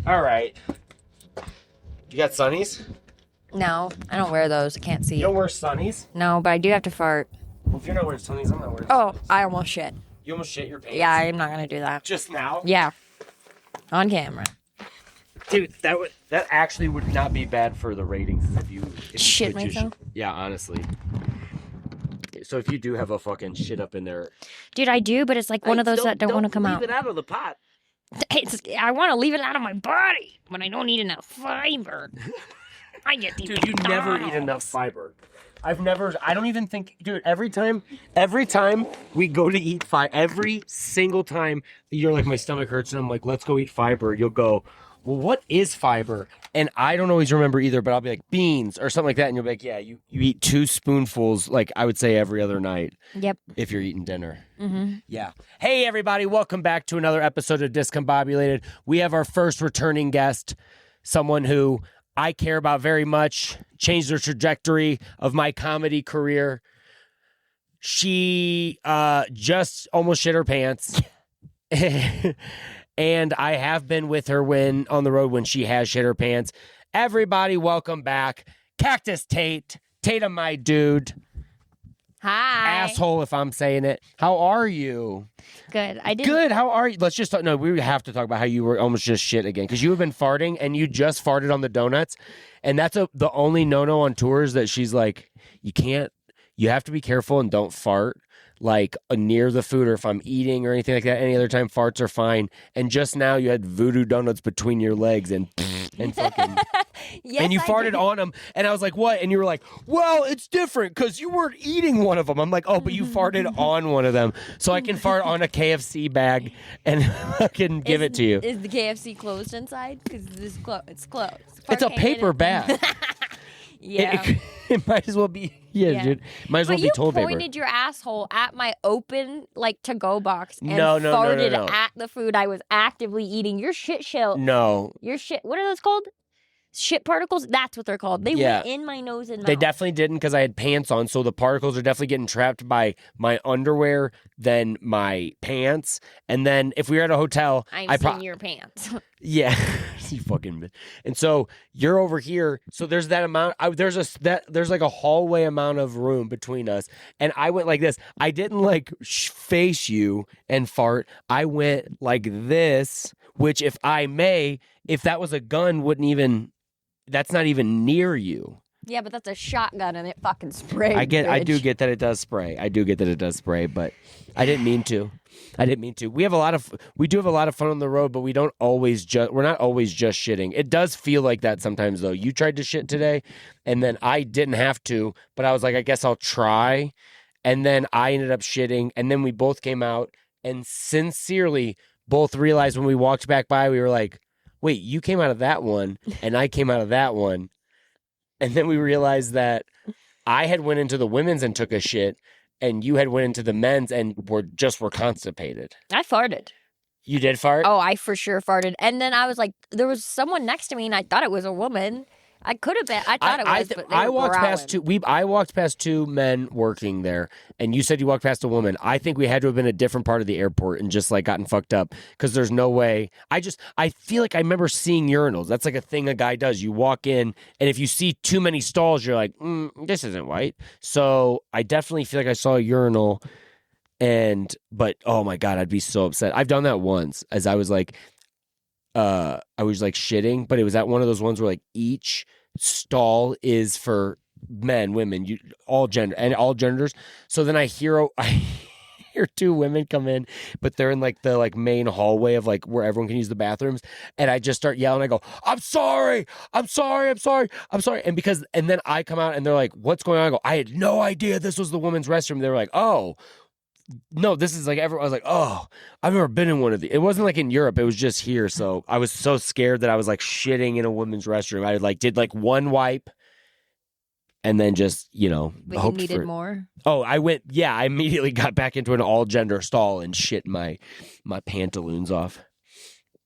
All right. You got sunnies? No, I don't wear those. I can't see. You don't wear sunnies? No, but I do have to fart. Well, if you're not wearing sunnies, I'm not wearing Oh, sunnies. I almost shit. You almost shit your pants? Yeah, I'm not going to do that. Just now? Yeah. On camera. Dude, that actually would not be bad for the ratings if you Shit myself? Yeah, honestly. So if you do have a fucking shit up in there... Dude, I do, but it's like one of those that don't want to come out. Leave it out of the pot. I want to leave it out of my body, but I don't eat enough fiber. I get these Dude, you never eat enough fiber. I don't even think, dude, every time we go to eat fiber, every single time you're like, my stomach hurts, and I'm like, let's go eat fiber, you'll go, well, what is fiber? And I don't always remember either, but I'll be like, beans or something like that, and you'll be like, yeah, you eat 2 spoonfuls, like I would say every other night. Yep. If you're eating dinner. Mm-hmm. Yeah. Hey, everybody, welcome back to another episode of Discombobulated. We have our first returning guest, someone who I care about very much, changed the trajectory of my comedy career. She just almost shit her pants. And I have been with her on the road when she has shit her pants. Everybody, welcome back. Cactus Tate. Tatum, my dude. Hi. Asshole, if I'm saying it. How are you? Good. I did. Good. How are you? Let's just talk. No, we have to talk about how you were almost just shit again, because you have been farting and you just farted on the donuts, and that's the only no on tours that she's like, you have to be careful and don't fart like near the food, or if I'm eating or anything like that. Any other time, farts are fine. And just now you had voodoo donuts between your legs and fucking. Yes, and you I farted did. on them, and I was like, what? And you were like, well, it's different because you weren't eating one of them. I'm like, oh, but you farted on one of them. So I can fart on a KFC bag and I can give it to you. Is the KFC closed inside? Because it's closed. It's a paper bag. Yeah. It might as well be, dude. Might as well be toilet paper. paper. You pointed your asshole at my open, to-go box and No. farted at the food I was actively eating. Your shit shell. No. Your shit. What are those called? Shit particles? That's what they're called. They went in my nose and mouth. They definitely didn't, because I had pants on, so the particles are definitely getting trapped by my underwear, then my pants, and then if we were at a hotel, I've seen your pants. Yeah, you fucking. And so you're over here. So there's that amount. There's like a hallway amount of room between us, and I went like this. I didn't like face you and fart. I went like this, which, if that was a gun, wouldn't even. That's not even near you. Yeah, but that's a shotgun and it fucking sprays. I do get that it does spray. But I didn't mean to. We do have a lot of fun on the road, but we're not always just shitting. It does feel like that sometimes, though. You tried to shit today, and then I didn't have to, but I was like, I guess I'll try. And then I ended up shitting, and then we both came out and sincerely both realized when we walked back by, we were like, wait, you came out of that one, and I came out of that one. And then we realized that I had went into the women's and took a shit, and you had went into the men's and were constipated. I farted. You did fart? Oh, I for sure farted. And then I was like, there was someone next to me, and I thought it was a woman. I could have been. I thought it was, but they I were walked growling. past two. I walked past 2 men working there, and you said you walked past a woman. I think we had to have been a different part of the airport and just like gotten fucked up, because there's no way. I feel like I remember seeing urinals. That's like a thing a guy does. You walk in, and if you see too many stalls, you're like, this isn't white. So I definitely feel like I saw a urinal, but oh my God, I'd be so upset. I've done that once, as I was like shitting, but it was at one of those ones where like each stall is for men, women, all genders. So then I hear 2 women come in, but they're in like the main hallway of like where everyone can use the bathrooms, and I just start yelling. I go, I'm sorry. And then I come out and they're like, what's going on? I go, I had no idea this was the women's restroom. They were like, oh no, this is like everyone. I was like, oh, I've never been in one of these. It wasn't like in Europe. It was just here. So I was so scared that I was like shitting in a women's restroom. I did like one wipe, and then just, But you needed more? Oh, I immediately got back into an all gender stall and shit my pantaloons off.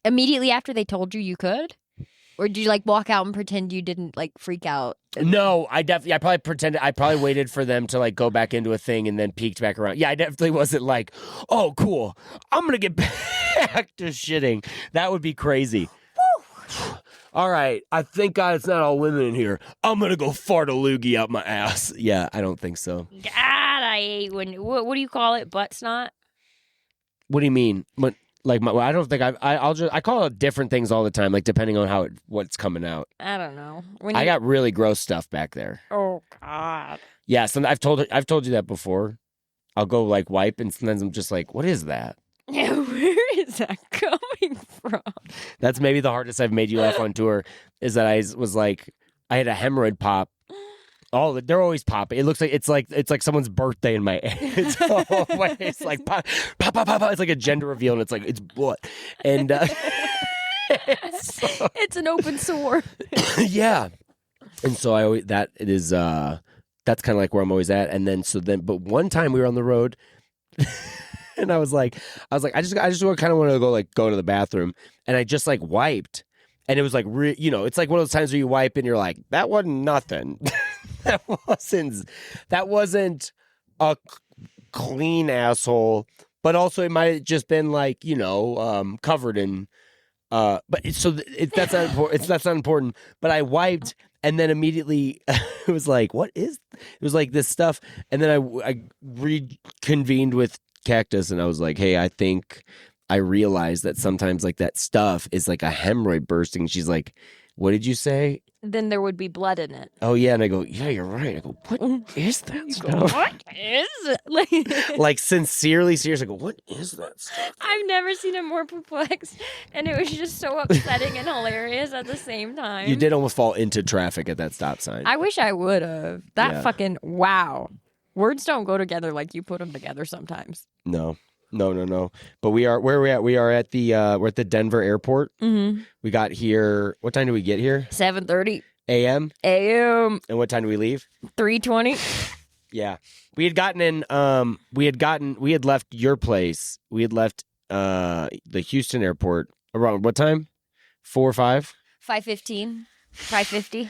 Immediately after they told you could? Or did you like walk out and pretend you didn't like freak out? No, I probably pretended. I probably waited for them to like go back into a thing and then peeked back around. Yeah, I definitely wasn't like, oh, cool, I'm gonna get back to shitting. That would be crazy. all right, I thank God it's not all women in here. I'm going to go fart a loogie out my ass. Yeah, I don't think so. God, I hate when, what do you call it? Butt snot? What do you mean? I don't think I call it different things all the time, like depending on what's coming out. I don't know. I got really gross stuff back there. Oh God. Yeah, so I've told you that before. I'll go like wipe, and sometimes I'm just like, what is that? Yeah, where is that coming from? That's maybe the hardest I've made you laugh on tour, is that I was like, I had a hemorrhoid pop. Oh, they're always popping. It looks like it's like someone's birthday in my it's always like pop, pop, pop, pop, pop. It's like a gender reveal, and it's like it's blood, and it's an open sore. Yeah, and so I always that's kind of like where I'm always at. And but one time we were on the road. And I was like, I just kind of want to go to the bathroom, and I just like wiped, and it was like, it's like one of those times where you wipe and you're like, that wasn't nothing. that wasn't a clean asshole, but also it might have just been like, covered in, but that's not important. That's not important. But I wiped. And then immediately it was like, it was like this stuff. And then I reconvened with Cactus, and I was like, hey, I think I realized that sometimes like that stuff is like a hemorrhoid bursting. She's like, what did you say? Then there would be blood in it. Oh, yeah. And I go, yeah, you're right. I go, what is that stuff? What is it? Like sincerely serious. I go, what is that stuff? I've never seen him more perplexed. And it was just so upsetting and hilarious at the same time. You did almost fall into traffic at that stop sign. I wish I would have. Fucking, wow. Words don't go together like you put them together sometimes. No. But where are we at? We are at we're at the Denver airport. Mm-hmm. We got here. What time do we get here? 7:30 a.m. a.m. And what time do we leave? 3:20. Yeah, we had gotten in. We had left your place. We had left the Houston airport around what time? 4 or 5? 5:15. 5:50.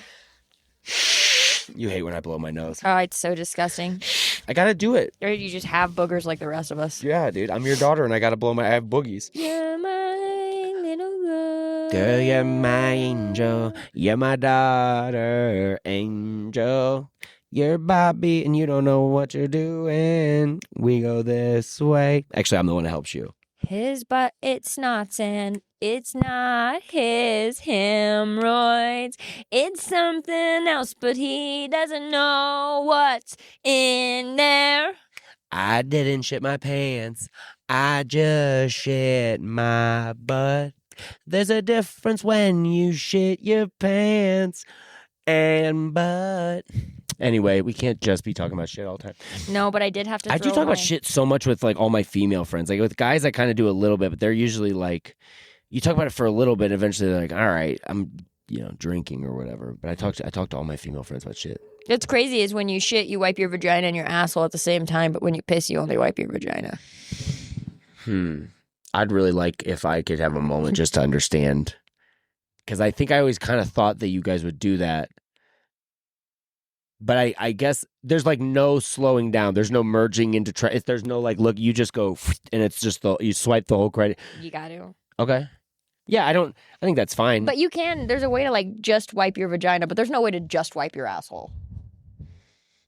You hate when I blow my nose. Oh, it's so disgusting. I gotta do it. Or you just have boogers like the rest of us. Yeah, dude. I'm your daughter, and I gotta I have boogies. You're my little girl. Girl, you're my angel. You're my daughter, angel. You're Bobby, and you don't know what you're doing. We go this way. Actually, I'm the one that helps you. His butt, it's not and it's not his hemorrhoids. It's something else, but he doesn't know what's in there. I didn't shit my pants. I just shit my butt. There's a difference when you shit your pants and butt. Anyway, we can't just be talking about shit all the time. No, but I did have to I do talk about shit so much with like all my female friends. Like with guys, I kind of do a little bit, but they're usually like, you talk about it for a little bit, eventually they're like, all right, I'm, drinking or whatever. But I talk to all my female friends about shit. What's crazy is when you shit, you wipe your vagina and your asshole at the same time, but when you piss, you only wipe your vagina. I'd really like if I could have a moment just to understand. Because I think I always kind of thought that you guys would do that. But I guess there's like no slowing down. There's no merging into there's no like, look, you just go and it's just you swipe the whole credit. You got to. Okay. Yeah, I think that's fine. But you can, there's a way to like just wipe your vagina, but there's no way to just wipe your asshole.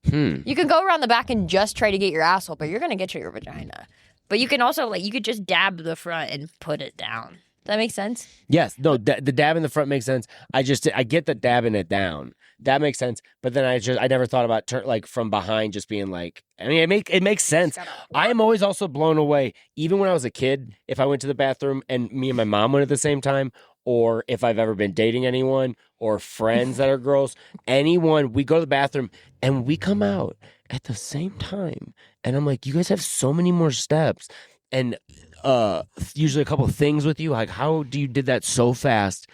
You can go around the back and just try to get your asshole, but you're going to get to your vagina. But you can also you could just dab the front and put it down. Does that make sense? Yes. No, the dab in the front makes sense. I get the dabbing it down. That makes sense. But then I never thought about from behind just being like, I mean, it makes sense. I am always also blown away. Even when I was a kid, if I went to the bathroom and me and my mom went at the same time, or if I've ever been dating anyone or friends that are girls, anyone, we go to the bathroom and we come out at the same time. And I'm like, you guys have so many more steps. And usually a couple of things with you, like how do you did that so fast?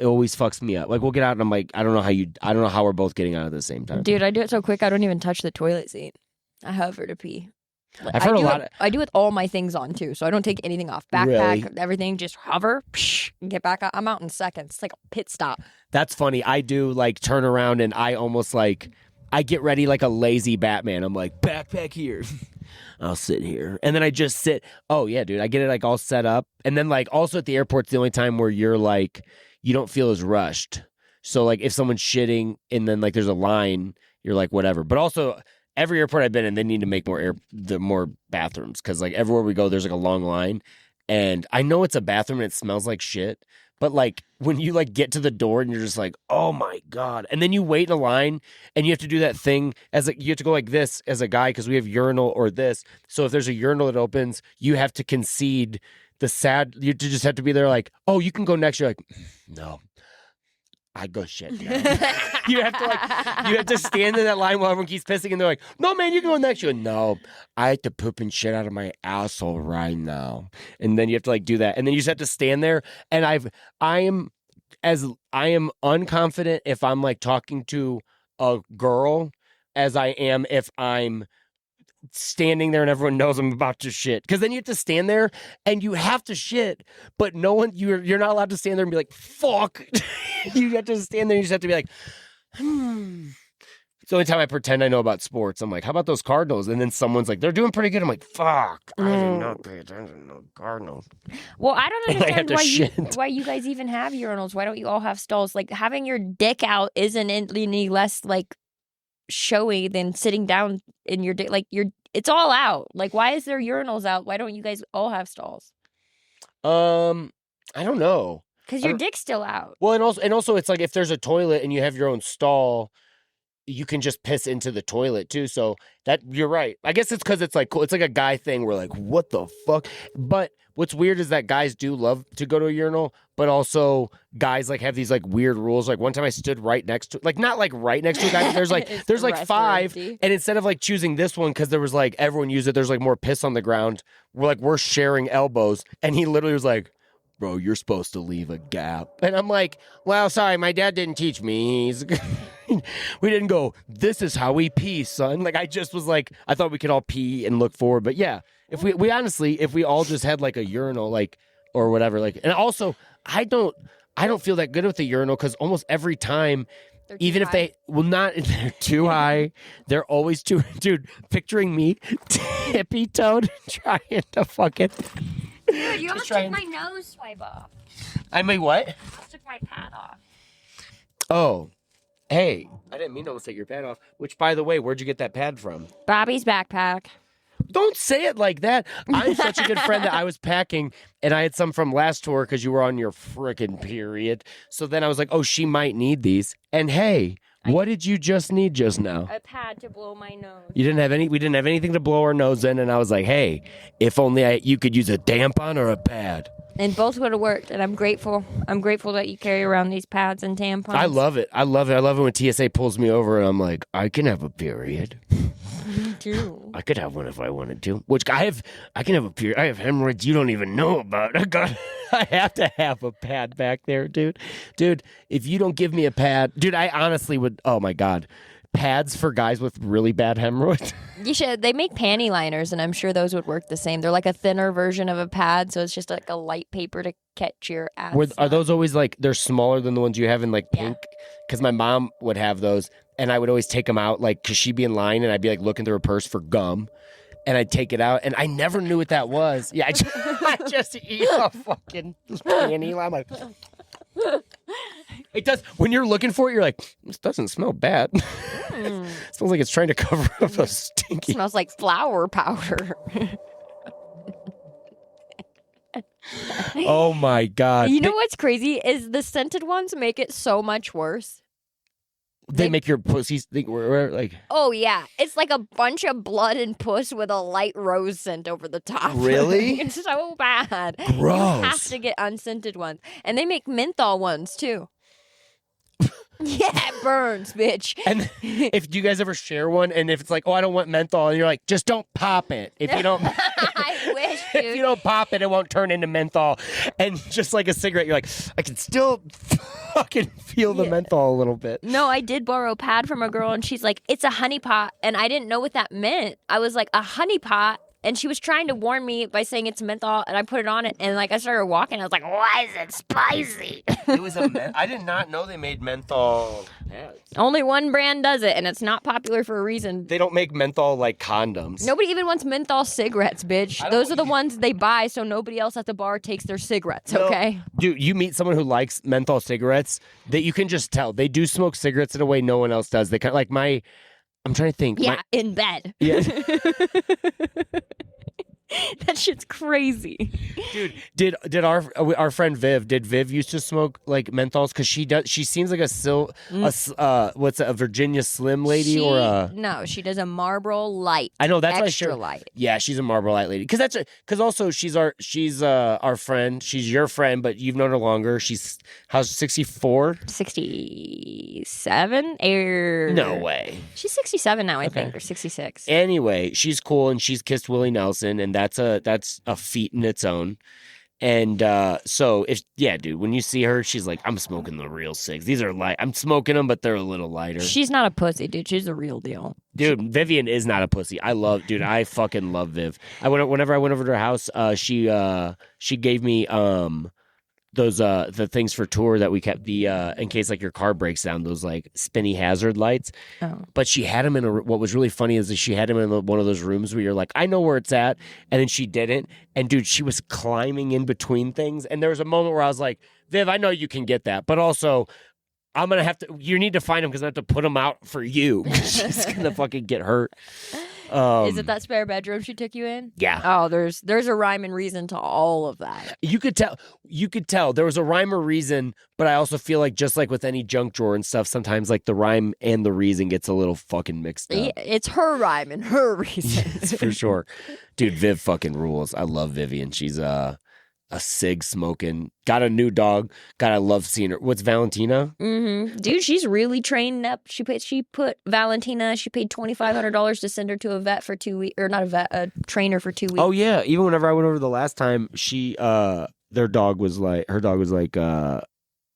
It always fucks me up. Like we'll get out and I'm like, I don't know how we're both getting out at the same time. Dude, I do it so quick I don't even touch the toilet seat. I hover to pee. I've heard I do it with all my things on too, so I don't take anything off. Backpack, everything, just hover, and get back out. I'm out in seconds. It's like a pit stop. That's funny. I do like turn around and I almost like I get ready like a lazy Batman. I'm like, backpack here. I'll sit here. And then I just sit. Oh, yeah, dude. I get it like all set up. And then like also at the airport's the only time where you're like, you don't feel as rushed. So like if someone's shitting and then like there's a line, you're like whatever. But also every airport I've been in, they need to make more bathrooms because like everywhere we go, there's like a long line, and I know it's a bathroom and it smells like shit. But like when you like get to the door and you're just like, oh my God. And then you wait in a line and you have to do that thing as like you have to go like this as a guy because we have urinal or this. So if there's a urinal that opens, you have to concede you just have to be there like, oh, you can go next. You're like, no. I go shit now. you have to stand in that line while everyone keeps pissing and they're like, no man, you can go next. You go, no, I have to poop and shit out of my asshole right now. And then you have to like do that. And then you just have to stand there. And I am unconfident if I'm like talking to a girl as I am if I'm standing there and everyone knows I'm about to shit. Because then you have to stand there and you have to shit, but no one, you're not allowed to stand there and be like, fuck. You have to stand there and you just have to be like, It's the only time I pretend I know about sports. I'm like, how about those Cardinals? And then someone's like, they're doing pretty good. I'm like, fuck. I did not pay attention to Cardinals. Well, I don't understand why you guys even have urinals. Why don't you all have stalls? Like having your dick out isn't any less like showy than sitting down in your dick. Like it's all out. Like why is there urinals out? Why don't you guys all have stalls? I don't know. Because your dick's still out. Well, and also it's like if there's a toilet and you have your own stall, you can just piss into the toilet too. So that you're right. I guess it's because it's like cool. It's like a guy thing. We're like, what the fuck? But what's weird is that guys do love to go to a urinal, but also guys like have these like weird rules. Like one time I stood right next to, like not like right next to a guy. But there's like five, and instead of like choosing this one because there was like everyone used it. There's like more piss on the ground. We're sharing elbows, and he literally was like, bro, you're supposed to leave a gap. And I'm like, well, sorry, my dad didn't teach me. We didn't go, this is how we pee, son. Like, I just was like, I thought we could all pee and look forward. But yeah, if we honestly, if we all just had like a urinal, like, or whatever, like, and also, I don't feel that good with the urinal because almost every time, even if they're too high, they're always too, dude, picturing me tippy-toed trying to fucking... Dude, you almost took my nose swipe off. I mean, what? I took my pad off. Oh, hey, I didn't mean to almost take your pad off. Which, by the way, where'd you get that pad from? Bobby's backpack. Don't say it like that. I'm such a good friend that I was packing, and I had some from last tour because you were on your frickin' period. So then I was like, oh, she might need these. And hey, what did you just need just now? A pad to blow my nose. We didn't have anything to blow our nose in, and I was like, hey, if only you could use a tampon or a pad. And both would have worked, and I'm grateful. I'm grateful that you carry around these pads and tampons. I love it. I love it when TSA pulls me over and I'm like, I can have a period. Me too. I could have one if I wanted to. Which I can have a period. I have hemorrhoids you don't even know about. I have to have a pad back there, dude. Dude, if you don't give me a pad, dude, I honestly would. Oh my God. Pads for guys with really bad hemorrhoids. You should. They make panty liners, and I'm sure those would work the same. They're like a thinner version of a pad, so it's just like a light paper to catch your ass. Are those always like they're smaller than the ones you have in like pink? Because my mom would have those, and I would always take them out, like because she'd be in line, and I'd be like looking through her purse for gum, and I'd take it out, and I never knew what that was. Yeah, I just eat a fucking panty line. I'm like. It does. When you're looking for it, you're like, this doesn't smell bad. It smells like it's trying to cover up a stinky. It smells like flour powder. Oh my God. You know what's crazy is the scented ones make it so much worse. They make your pussies think we're like. Oh yeah, it's like a bunch of blood and puss with a light rose scent over the top. Really? It's so bad. Gross. You have to get unscented ones, and they make menthol ones too. Yeah, it burns, bitch. And if you guys ever share one, and if it's like, oh, I don't want menthol, and you're like, just don't pop it. If you don't, I wish, dude. If you don't pop it, it won't turn into menthol. And just like a cigarette, you're like, I can still fucking feel the menthol a little bit. No, I did borrow a pad from a girl, and she's like, it's a honey pot, and I didn't know what that meant. I was like, a honey pot? and she was trying to warn me by saying it's menthol, and I put it on it, and like I started walking, I was like, why is it spicy? It was I did not know they made menthol pads. Only one brand does it, and it's not popular for a reason. They don't make menthol like condoms. Nobody even wants menthol cigarettes, bitch. Those are the ones they buy so nobody else at the bar takes their cigarettes, okay? Dude, you meet someone who likes menthol cigarettes, that you can just tell. They do smoke cigarettes in a way no one else does. They kind of like I'm trying to think. Yeah, in bed. Yeah. That shit's crazy. Dude, did our friend Viv used to smoke like menthols? Because she seems like a Virginia Slim lady No, she does a Marlboro Light. I know that's extra light. Yeah, she's a Marlboro Light lady. Because also she's our friend. She's your friend, but you've known her longer. She's 64? 67? No way. She's 67 now, I think, or 66. Anyway, she's cool and she's kissed Willie Nelson, and that's a feat in its own. And so dude, when you see her, she's like, I'm smoking the real cigs. These are light. I'm smoking them, but they're a little lighter. She's not a pussy, dude. She's the real deal. Dude, Vivian is not a pussy. I fucking love Viv. Whenever I went over to her house, she gave me those the things for tour that we kept in case like your car breaks down, those like spinny hazard lights. Oh. But she had them in what was really funny is that she had them in one of those rooms where you're like, I know where it's at, and then she didn't. And dude, she was climbing in between things, and there was a moment where I was like, Viv, I know you can get that, but also I'm gonna have to. You need to find them because I have to put them out for you. She's gonna fucking get hurt. Is it that spare bedroom she took you in? Yeah. Oh, there's a rhyme and reason to all of that. You could tell there was a rhyme or reason, but I also feel like just like with any junk drawer and stuff, sometimes like the rhyme and the reason gets a little fucking mixed up. It's her rhyme and her reason. Yes, for sure. Dude, Viv fucking rules. I love Vivian. She's a cig smoking, got a new dog. God, I love seeing her. What's Valentina? Mm-hmm. Dude, she's really trained up. She put Valentina. She paid $2,500 to send her to a vet for 2 weeks, or not a vet, a trainer for 2 weeks. Oh yeah, even whenever I went over the last time, her dog was like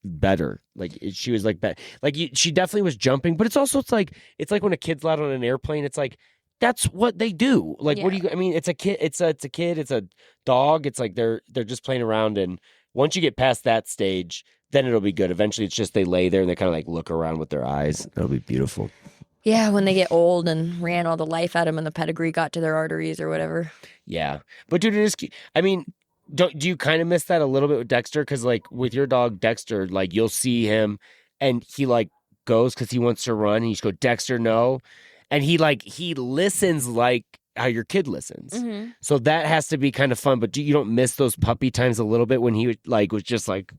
better. Like she was like better. Like she definitely was jumping, but it's like when a kid's out on an airplane. It's like, that's what they do. Like, What do you? I mean, it's a kid. It's a kid. It's a dog. It's like they're just playing around. And once you get past that stage, then it'll be good. Eventually, it's just they lay there and they kind of like look around with their eyes. That'll be beautiful. Yeah, when they get old and ran all the life out of them and the pedigree got to their arteries or whatever. Yeah, but dude, it is. I mean, do you kind of miss that a little bit with Dexter? Because like with your dog Dexter, like you'll see him and he like goes because he wants to run. And you just go, Dexter, no. And he listens like how your kid listens. Mm-hmm. So that has to be kind of fun. But you don't miss those puppy times a little bit when he was just like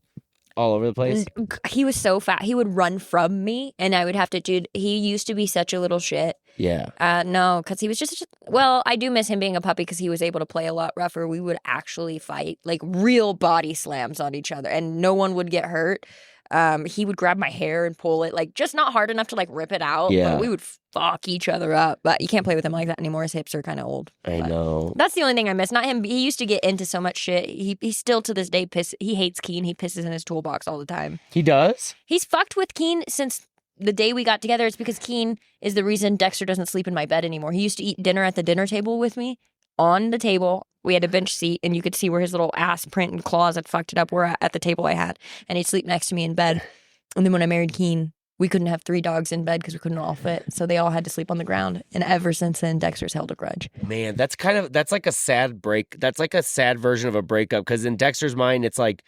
all over the place? He was so fat. He would run from me and I would have to, dude, he used to be such a little shit. Yeah. No, because he was just, well, I do miss him being a puppy because he was able to play a lot rougher. We would actually fight, like real body slams on each other and no one would get hurt. He would grab my hair and pull it, like just not hard enough to like rip it out. Yeah. But we would fuck each other up. But you can't play with him like that anymore. His hips are kind of old. I know. That's the only thing I miss. Not him. He used to get into so much shit. He still to this day he hates Keen. He pisses in his toolbox all the time. He does? He's fucked with Keen since the day we got together. It's because Keen is the reason Dexter doesn't sleep in my bed anymore. He used to eat dinner at the dinner table with me. On the table, we had a bench seat, and you could see where his little ass print and claws had fucked it up were at the table I had. And he'd sleep next to me in bed. And then when I married Keen, we couldn't have 3 dogs in bed because we couldn't all fit. So they all had to sleep on the ground. And ever since then, Dexter's held a grudge. Man, that's like a sad break. That's like a sad version of a breakup. Because in Dexter's mind, it's like,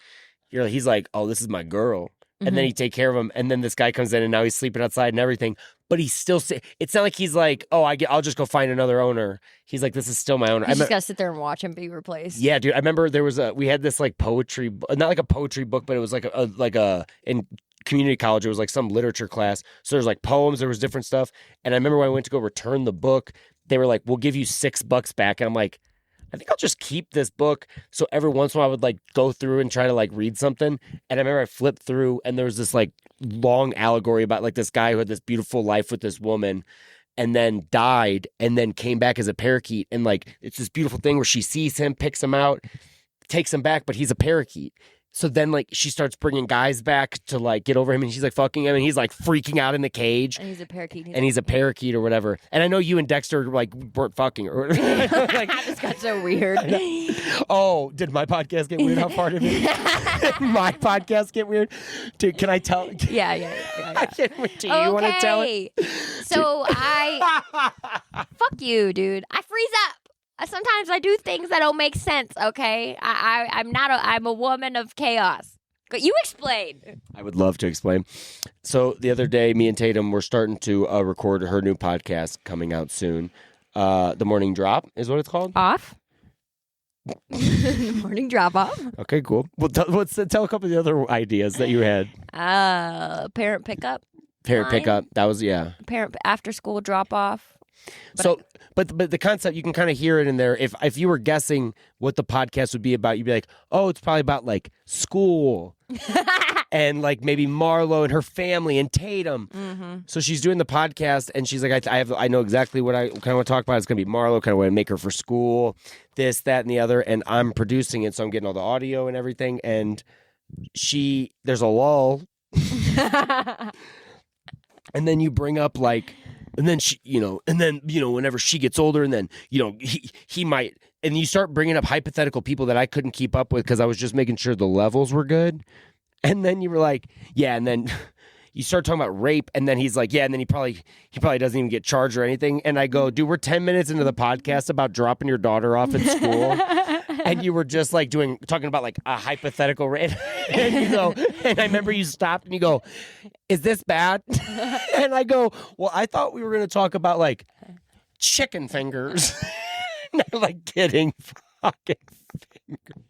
he's like, oh, this is my girl. And then he'd take care of him. And then this guy comes in and now he's sleeping outside and everything. But he's still, it's not like he's like, oh, I'll just go find another owner. He's like, this is still my owner. You just got to sit there and watch him be replaced. Yeah, dude. I remember we had this like poetry, not like a poetry book, but it was in community college, it was like some literature class. So there's like poems, there was different stuff. And I remember when I went to go return the book, they were like, we'll give you $6 back. And I'm like, I think I'll just keep this book. So every once in a while I would like go through and try to like read something. And I remember I flipped through and there was this like long allegory about like this guy who had this beautiful life with this woman and then died and then came back as a parakeet. And like, it's this beautiful thing where she sees him, picks him out, takes him back, but he's a parakeet. So then, like, she starts bringing guys back to, like, get over him, and she's, like, fucking him, and he's, like, freaking out in the cage. And he's a parakeet. And he's a parakeet or whatever. And I know you and Dexter, like, weren't fucking. Or like, This got so weird. Oh, did my podcast get weird? How far did it? My podcast get weird? Dude, can I tell? Yeah. I can't wait. Do you want to tell it? So fuck you, dude. I freeze up. Sometimes I do things that don't make sense, okay? I'm a woman of chaos. You explain. I would love to explain. So the other day, me and Tatum were starting to record her new podcast coming out soon. The Morning Drop is what it's called? Off? The Morning Drop Off. Okay, cool. Well, let's tell a couple of the other ideas that you had. Parent pickup. Parent pickup. That was, yeah. Parent after school drop off. But the concept, you can kind of hear it in there. If you were guessing what the podcast would be about, you'd be like, oh, it's probably about like school and like maybe Marlo and her family and Tatum. Mm-hmm. So she's doing the podcast and she's like, I know exactly what I kind of want to talk about. It's going to be Marlo, kind of want to make her for school, this, that, and the other. And I'm producing it, so I'm getting all the audio and everything. And there's a lull. And then you bring up like, and then she, whenever she gets older, and then, he might, and you start bringing up hypothetical people that I couldn't keep up with because I was just making sure the levels were good. And then you were like, yeah, and then you start talking about rape, and then he's like, yeah, and then he probably doesn't even get charged or anything. And I go, dude, we're 10 minutes into the podcast about dropping your daughter off at school. And you were just like talking about like a hypothetical rape. And you go, and I remember you stopped and you go, is this bad? And I go, well, I thought we were going to talk about like chicken fingers. Not like getting fucking fingers.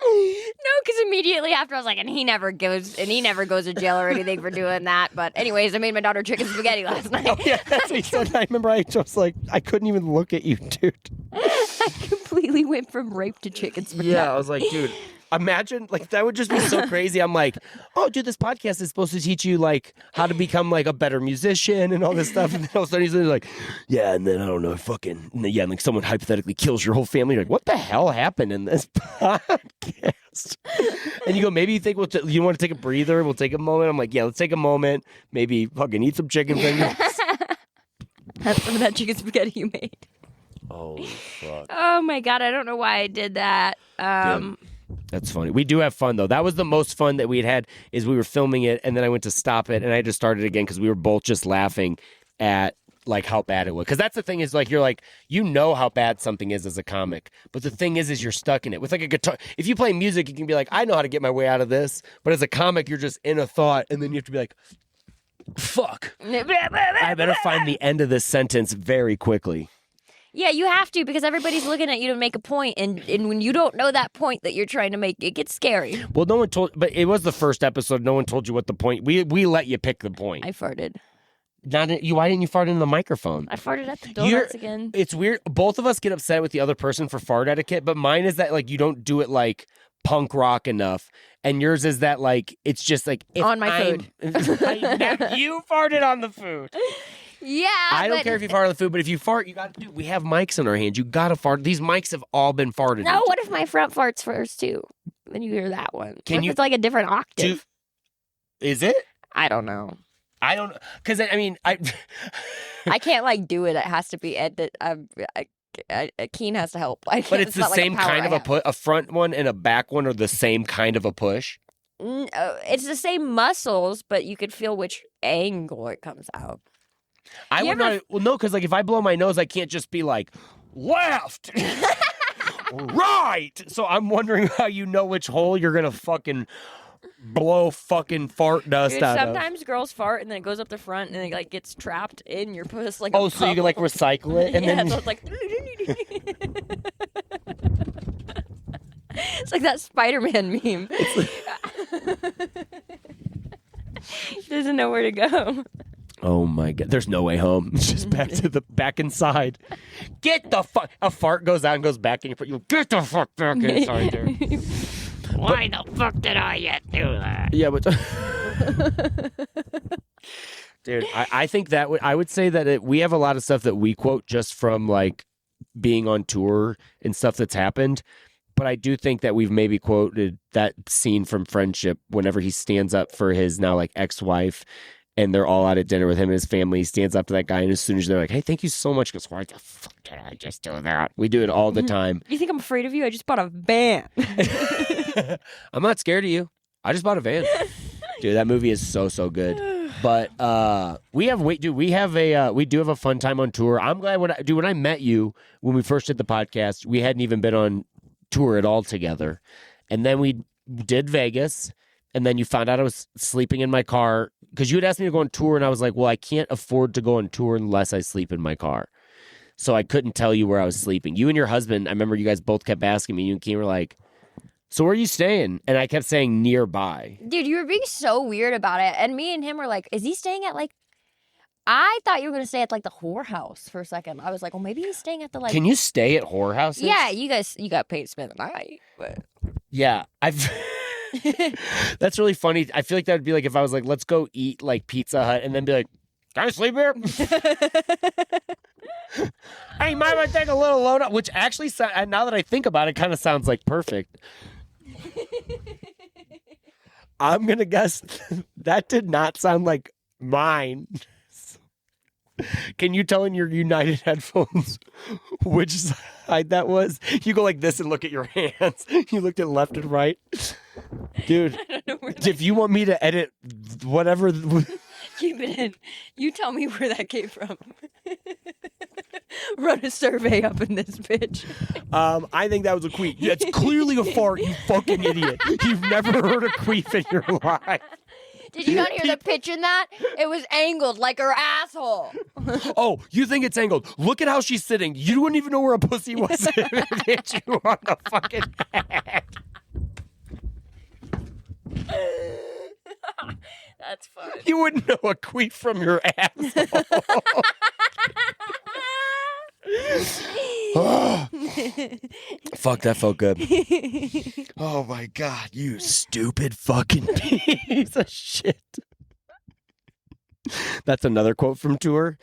No, because immediately after I was like, and he never goes to jail or anything for doing that. But anyways, I made my daughter chicken spaghetti last night. Oh, yeah, that's what he said. I remember I just like, I couldn't even look at you, dude. I completely went from rape to chicken spaghetti. Yeah, I was like, dude, imagine, like, that would just be so crazy. I'm like, oh, dude, this podcast is supposed to teach you, like, how to become, like, a better musician and all this stuff. And then all of a sudden he's like, yeah, and then, I don't know, and like, someone hypothetically kills your whole family. You're like, what the hell happened in this podcast? And you go, maybe you think you want to take a breather? We'll take a moment. I'm like, yeah, let's take a moment. Maybe fucking eat some chicken fingers. Have some of that chicken spaghetti you made. Oh, fuck. Oh, my God. I don't know why I did that. That's funny. We do have fun, though. That was the most fun that we had is we were filming it, and then I went to stop it, and I just started again because we were both just laughing at, like, how bad it was. Because that's the thing is, like, you're like, you know how bad something is as a comic. But the thing is you're stuck in it. With, like, a guitar. If you play music, you can be like, I know how to get my way out of this. But as a comic, you're just in a thought, and then you have to be like, fuck. I better find the end of this sentence very quickly. Yeah, you have to because everybody's looking at you to make a point, and when you don't know that point that you're trying to make, it gets scary. Well, no one told, but it was the first episode. No one told you what the point. We let you pick the point. I farted. Why didn't you fart in the microphone? I farted at the donuts again. It's weird. Both of us get upset with the other person for fart etiquette, but mine is that like you don't do it like punk rock enough, and yours is that like it's just like on my food. You farted on the food. Yeah, I don't care if you fart on the food, but if you fart, you got to do. We have mics in our hands. You got to fart. These mics have all been farted. No, what if my front farts first too? Then you hear that one. It's like a different octave? Is it? I don't know. I don't because I mean I can't like do it. It has to be edited. Keen has to help. But it's the same kind of a front one and a back one are the same kind of a push. It's the same muscles, but you could feel which angle it comes out. I would not. Well, no, because like if I blow my nose, I can't just be like left, right. So I'm wondering how you know which hole you're gonna fucking blow fucking fart dust out of. Sometimes girls fart and then it goes up the front and it like gets trapped in your puss. Like so you can like recycle it and then so it's like. It's like that Spider-Man meme. Doesn't know where to go. Oh my God! There's no way home. It's just back inside. Get the fuck. A fart goes out and goes back in. You get the fuck back inside there. Why the fuck did I yet do that? Yeah, but dude, I think that I would say that we have a lot of stuff that we quote just from like being on tour and stuff that's happened. but I do think that we've maybe quoted that scene from Friendship whenever he stands up for his now like ex-wife and they're all out at dinner with him and his family. He stands up to that guy, and as soon as they're like, hey, thank you so much, he goes, why the fuck did I just do that? We do it all the time. You think I'm afraid of you? I just bought a van. I'm not scared of you. I just bought a van. Dude, that movie is so good. But we do have a fun time on tour. I'm glad when I met you when we first did the podcast, we hadn't even been on tour at all together. And then we did Vegas, and then you found out I was sleeping in my car because you had asked me to go on tour, and I was like, well, I can't afford to go on tour unless I sleep in my car. So I couldn't tell you where I was sleeping. You and your husband, I remember you guys both kept asking me, you and Keem were like, so where are you staying? And I kept saying nearby. Dude, you were being so weird about it. And me and him were like, is he staying at like... I thought you were going to stay at like the whorehouse for a second. I was like, well, maybe he's staying at the like... Can you stay at whorehouses? Yeah, you got paid to spend the night. But... Yeah, That's really funny. I feel like that would be like if I was like, let's go eat like Pizza Hut and then be like, can I sleep here? Hey, might I take a little load up? Which actually, now that I think about it, kind of sounds like perfect. I'm going to guess that did not sound like mine. Can you tell in your United headphones which side that was? You go like this and look at your hands. You looked at left and right. Dude, I don't know where if you want me to edit whatever... Keep it in. You tell me where that came from. Run a survey up in this bitch. I think that was a queef. That's clearly a fart, you fucking idiot. You've never heard a queef in your life. Did you not hear the pitch in that? It was angled like her asshole. Oh, you think it's angled? Look at how she's sitting. You wouldn't even know where a pussy was if it hit you on the fucking head. That's fun. You wouldn't know a queef from your asshole. Oh. Fuck, that felt good. Oh my God, you stupid fucking piece of shit. That's another quote from tour.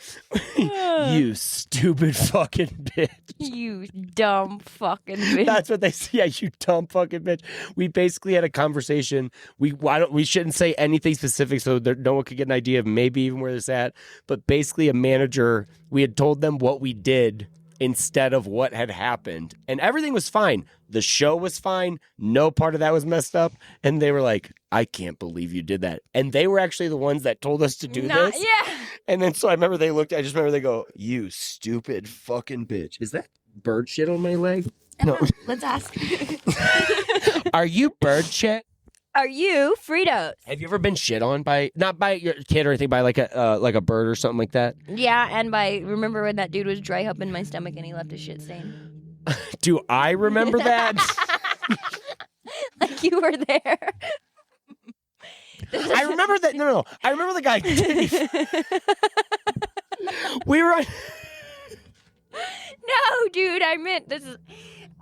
You stupid fucking bitch. You dumb fucking bitch. That's what they say. Yeah, you dumb fucking bitch. We basically had a conversation. We shouldn't say anything specific so no one could get an idea of maybe even where this at. But basically, a manager, we had told them what we did instead of what had happened. And everything was fine. The show was fine. No part of that was messed up. And they were like, I can't believe you did that. And they were actually the ones that told us to do this. Yeah. And then so I remember I just remember they go, you stupid fucking bitch. Is that bird shit on my leg? No. Let's ask. Are you bird shit? Are you Fritos? Have you ever been shit on not by your kid or anything, by like a bird or something like that? Yeah, and remember when that dude was dry humping my stomach and he left a shit stain? Do I remember that? Like you were there. I remember that. No. I remember the guy. We were on... No, dude, I meant this is...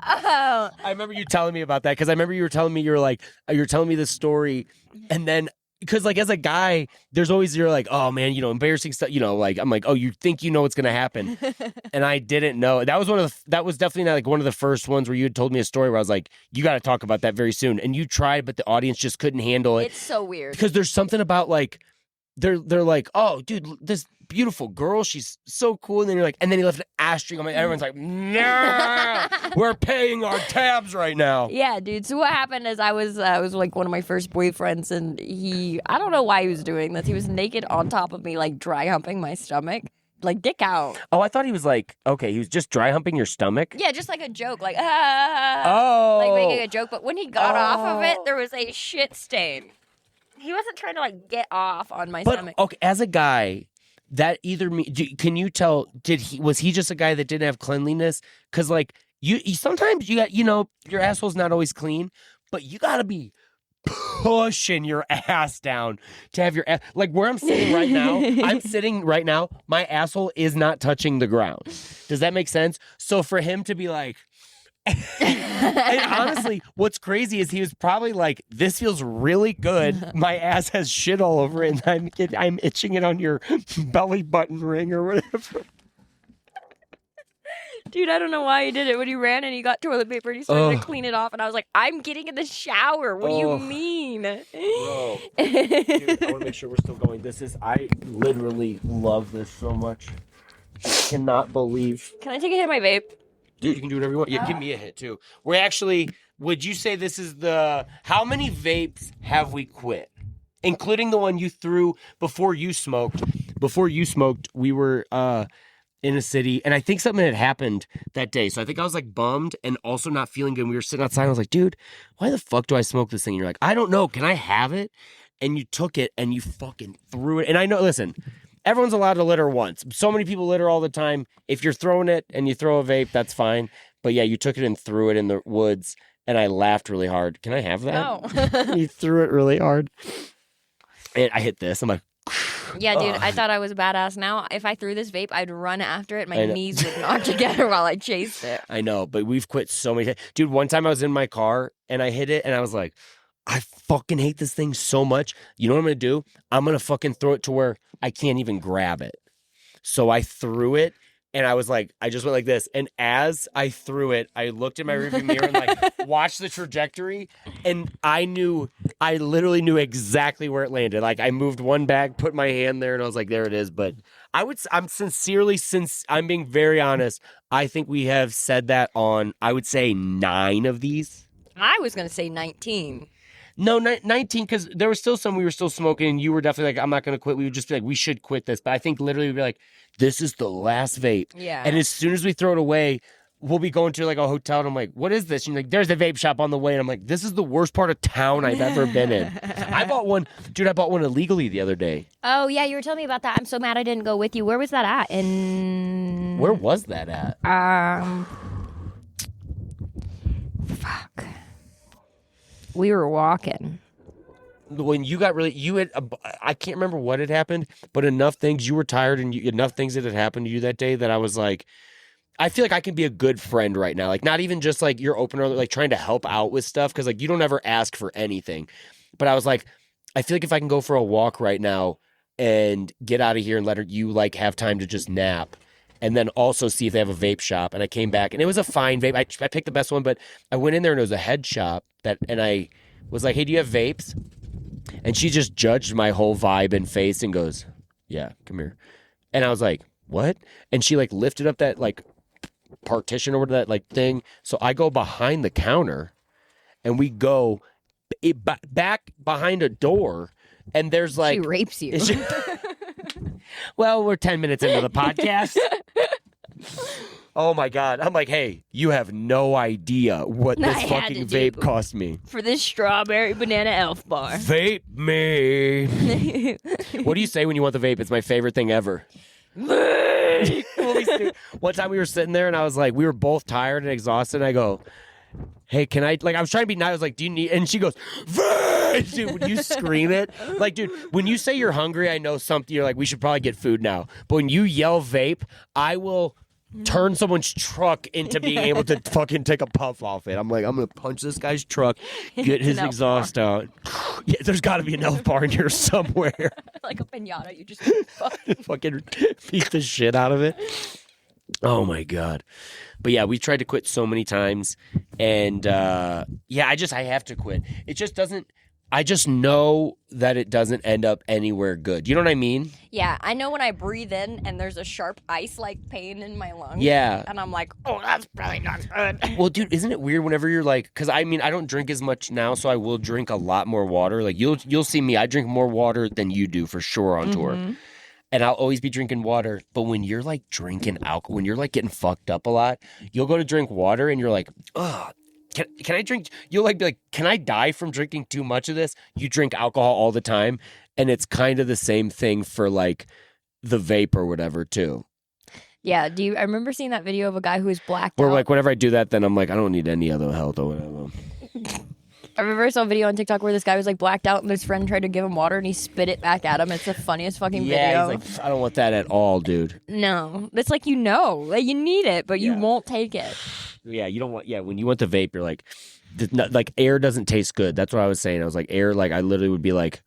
Oh. I remember you telling me about that because I remember you were telling me this story, and then because like as a guy, there's always you're like, oh man, embarrassing stuff. Like I'm like, oh, you think you know what's gonna happen, and I didn't know. That was definitely not like one of the first ones where you had told me a story where I was like, you got to talk about that very soon, and you tried, but the audience just couldn't handle it. It's so weird because there's something about like they're like, oh, dude, this beautiful girl, she's so cool, and then you're like, and then he left an asterisk on my. Everyone's like, nah, we're paying our tabs right now. Yeah, dude. So what happened is I was like one of my first boyfriends, and I don't know why he was doing this. He was naked on top of me, like dry humping my stomach, like dick out. Oh, I thought he was like, okay, he was just dry humping your stomach. Yeah, just like a joke, like like making a joke. But when he got off of it, there was a shit stain. He wasn't trying to like get off on my stomach. Okay, as a guy, that can you tell? Was he just a guy that didn't have cleanliness? Because like you sometimes you got your asshole's not always clean, but you gotta be pushing your ass down to have your ass like where I'm sitting right now. I'm sitting right now. My asshole is not touching the ground. Does that make sense? So for him to be like. And honestly, what's crazy is he was probably like, this feels really good. My ass has shit all over it, and I'm itching it on your belly button ring or whatever. Dude, I don't know why he did it. When he ran and he got toilet paper and he started to clean it off, and I was like, I'm getting in the shower. What do you mean? Bro. Dude, I want to make sure we're still going. I literally love this so much. I cannot believe. Can I take a hit of my vape? Dude, you can do whatever you want. Yeah, give me a hit too. Would you say this is how many vapes have we quit? Including the one you threw before you smoked. Before you smoked, we were in a city, and I think something had happened that day. So I think I was like bummed and also not feeling good. We were sitting outside. I was like, dude, why the fuck do I smoke this thing? And you're like, I don't know. Can I have it? And you took it and you fucking threw it. And I know, listen, everyone's allowed to litter once. So many people litter all the time. If you're throwing it and you throw a vape, that's fine. But yeah, you took it and threw it in the woods, and I laughed really hard. Can I have that? No. You threw it really hard. And I hit this. I'm like, yeah, dude, I thought I was badass. Now, if I threw this vape, I'd run after it. My knees would knock together while I chased it. I know, but we've quit so many times. Dude, one time I was in my car and I hit it and I was like, I fucking hate this thing so much. You know what I'm going to do? I'm going to fucking throw it to where I can't even grab it. So I threw it. And I was like, I just went like this. And as I threw it, I looked in my rearview mirror and like watched the trajectory. And I literally knew exactly where it landed. Like I moved one bag, put my hand there, and I was like, there it is. But I'm sincerely, since I'm being very honest, I think we have said that on, I would say 9 of these. I was going to say 19. No, 19, because there was still some we were still smoking, and you were definitely like, I'm not going to quit. We would just be like, we should quit this. But I think literally we'd be like, this is the last vape. Yeah. And as soon as we throw it away, we'll be going to like a hotel, and I'm like, what is this? And you're like, there's a vape shop on the way. And I'm like, this is the worst part of town I've ever been in. I bought one illegally the other day. Oh, yeah, you were telling me about that. I'm so mad I didn't go with you. Where was that at? Where was that at? Fuck. We were walking. When you got I can't remember what had happened, but enough things, you were tired and enough things that had happened to you that day that I was like, I feel like I can be a good friend right now. Like not even just like you're open or like trying to help out with stuff. Cause like you don't ever ask for anything, but I was like, I feel like if I can go for a walk right now and get out of here and let you like have time to just nap. And then also see if they have a vape shop. And I came back and it was a fine vape. I picked the best one, but I went in there and it was a head shop and I was like, hey, do you have vapes? And she just judged my whole vibe and face and goes, yeah, come here. And I was like, what? And she like lifted up that like partition or whatever, that like thing. So I go behind the counter and we go back behind a door and there's like. She rapes you. Well, we're 10 minutes into the podcast. Oh my God. I'm like, hey, you have no idea what this fucking vape cost me. For this strawberry banana elf bar. Vape me. What do you say when you want the vape? It's my favorite thing ever. One time we were sitting there and I was like, we were both tired and exhausted. And I go, hey, can I, like, I was trying to be nice. I was like, do you need, and she goes, vape! Dude, when you scream it, like, dude, when you say you're hungry, I know something, you're like, we should probably get food now. But when you yell vape, I will turn someone's truck into being able to fucking take a puff off it. I'm like, I'm going to punch this guy's truck, get his exhaust out. Yeah, there's got to be an elf bar in here somewhere. Like a pinata, you just fucking beat the shit out of it. Oh my God. But yeah, we tried to quit so many times and yeah, I have to quit. It just doesn't, I just know that it doesn't end up anywhere good. You know what I mean? Yeah, I know when I breathe in and there's a sharp ice-like pain in my lungs. Yeah. And I'm like, oh, that's probably not good. Well, dude, isn't it weird whenever you're like, because I mean, I don't drink as much now, so I will drink a lot more water. Like you'll see me, I drink more water than you do for sure on tour. And I'll always be drinking water. But when you're like drinking alcohol, when you're like getting fucked up a lot, you'll go to drink water and you're like, ugh. Can I drink? You'll like be like, can I die from drinking too much of this? You drink alcohol all the time. And it's kind of the same thing for like the vape or whatever too. Yeah. I remember seeing that video of a guy who was blacked out. Where like whenever I do that, then I'm like, I don't need any other health or whatever. I remember I saw a video on TikTok where this guy was like blacked out and his friend tried to give him water and he spit it back at him. It's the funniest fucking video. Yeah, he's like, I don't want that at all, dude. No. It's like, you need it, but you won't take it. Yeah, you don't want. Yeah, when you want the vape, you're like air doesn't taste good. That's what I was saying. I was like, air. Like I literally would be like,